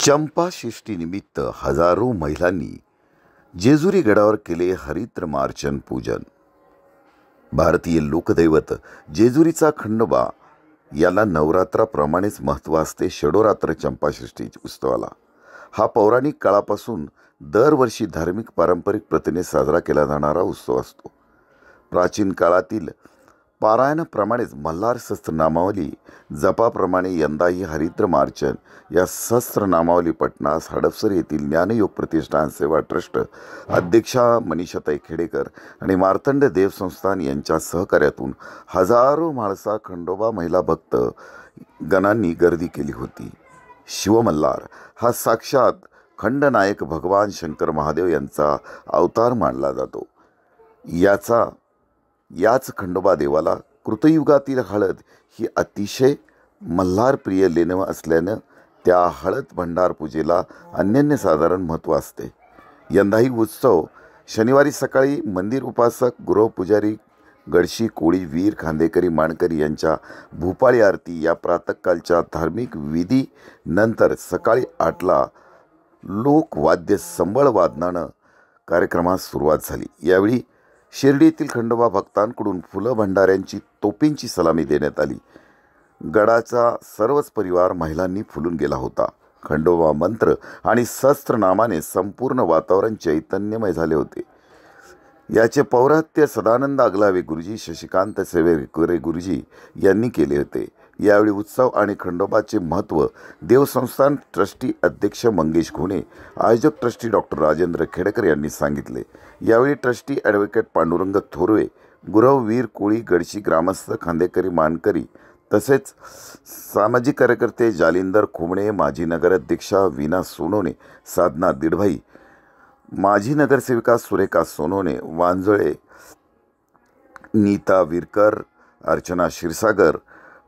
चंपाषष्ठीनिमित्त हजारो महिलांनी जेजुरी गडावर केले हरिद्र मार्चन पूजन। भारतीय लोकदैवत जेजुरीचा खंडोबा याला नवरात्राप्रमाणेच महत्त्व असते। षडोरात्र चंपाषष्ठी उत्सवाला हा पौराणिक काळापासून दरवर्षी धार्मिक पारंपरिक प्रथेने साजरा केला जाणारा उत्सव असतो। प्राचीन काळातील पारायणाप्रमाणेच मल्हार सहस्त्रनामावली जपाप्रमाणे यंदाही हरिद्र मार्चन या सहस्त्रनामावली पठणास हडपसर येथील ज्ञानयोग प्रतिष्ठान सेवा ट्रस्ट अध्यक्षा मनीषाताई खेडेकर आणि मार्तंड देव संस्थान यांच्या सहकार्यातून हजारो म्हाळसा खंडोबा महिला भक्त गणांनी गर्दी केली होती। शिवमल्हार हा साक्षात खंडनायक भगवान शंकर महादेव यांचा अवतार मानला जातो। याच खंडोबा देवाला कृतयुगातील हळद ही अतिशय मल्हारप्रिय लेणं असल्यानं त्या हळद भंडार पूजेला अनन्यसाधारण महत्त्व असते। यंदाही उत्सव शनिवारी सकाळी मंदिर उपासक गृह पुजारी गडशी कोळी वीर खांदेकरी माणकरी यांच्या भूपाळी आरती या प्रातःकालच्या धार्मिक विधी नंतर सकाळी 8ला लोकवाद्य संबळ वादनानं कार्यक्रमास सुरुवात झाली। यावेळी शिर्डी येथील खंडोबा भक्तांकडून फुलं भंडाऱ्यांची तोपेंची सलामी देण्यात आली। गडाचा सर्वच परिवार महिलांनी फुलून गेला होता। खंडोबा मंत्र आणि सहस्त्रनामाने संपूर्ण वातावरण चैतन्यमय झाले होते। याचे पौरात्य सदानंद अगलावे गुरुजी शशिकांत सेवेकरे गुरुजी यांनी केले होते। यावेळी उत्सव आणि खंडोबाचे महत्त्व देवसंस्थान ट्रस्टी अध्यक्ष मंगेश घोणे, आयोजक ट्रस्टी डॉक्टर राजेंद्र खेडेकर यांनी सांगितले। यावेळी ट्रस्टी ॲडव्होकेट पांडुरंग थोरवे, गुरववीर कोळी गडशी ग्रामस्थ खांदेकरी मानकरी तसेच सामाजिक कार्यकर्ते जालिंदर खोमणे, माजी नगराध्यक्षा वीणा सोनोने, साधना दिडभाई, माजी नगरसेविका Surekha Sonone, Wanjale Neeta Virkar, Archana Kshirsagar,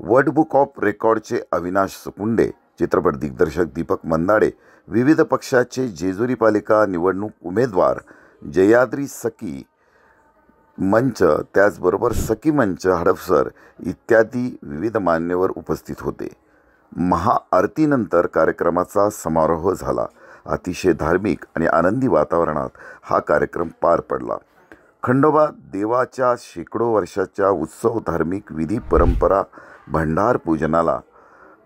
world book of रेकॉर्डचे अविनाश सुकुंडे, चित्रपट दिग्दर्शक दीपक मंदाडे, विविध पक्षाचे जेजुरी पालिका निवडणूक उमेदवार, जयाद्री सखी मंच, त्याचबरोबर सखी मंच हडपसर इत्यादी विविध मान्यवर उपस्थित होते। महाआरतीनंतर कार्यक्रमाचा समारोह झाला। अतिशय धार्मिक आणि आनंदी वातावरणात हा कार्यक्रम पार पडला। खंडोबा देवाच्या शेकडो वर्षाच्या उत्सव धार्मिक विधी परंपरा भंडार पूजनाला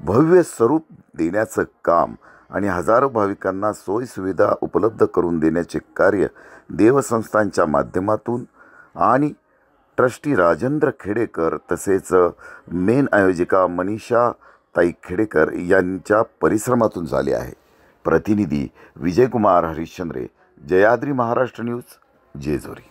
भव्य स्वरूप देण्याचं काम आणि हजारो भाविकांना सोयीसुविधा उपलब्ध करून देण्याचे कार्य देवसंस्थांच्या माध्यमातून आणि ट्रस्टी राजेंद्र खेडेकर तसेच मेन आयोजिका मनीषाताई खेडेकर यांच्या परिश्रमातून झाले आहे। प्रतिनिधी विजयकुमार हरिश्चंद्रे, जयाद्री महाराष्ट्र न्यूज, जेजुरी।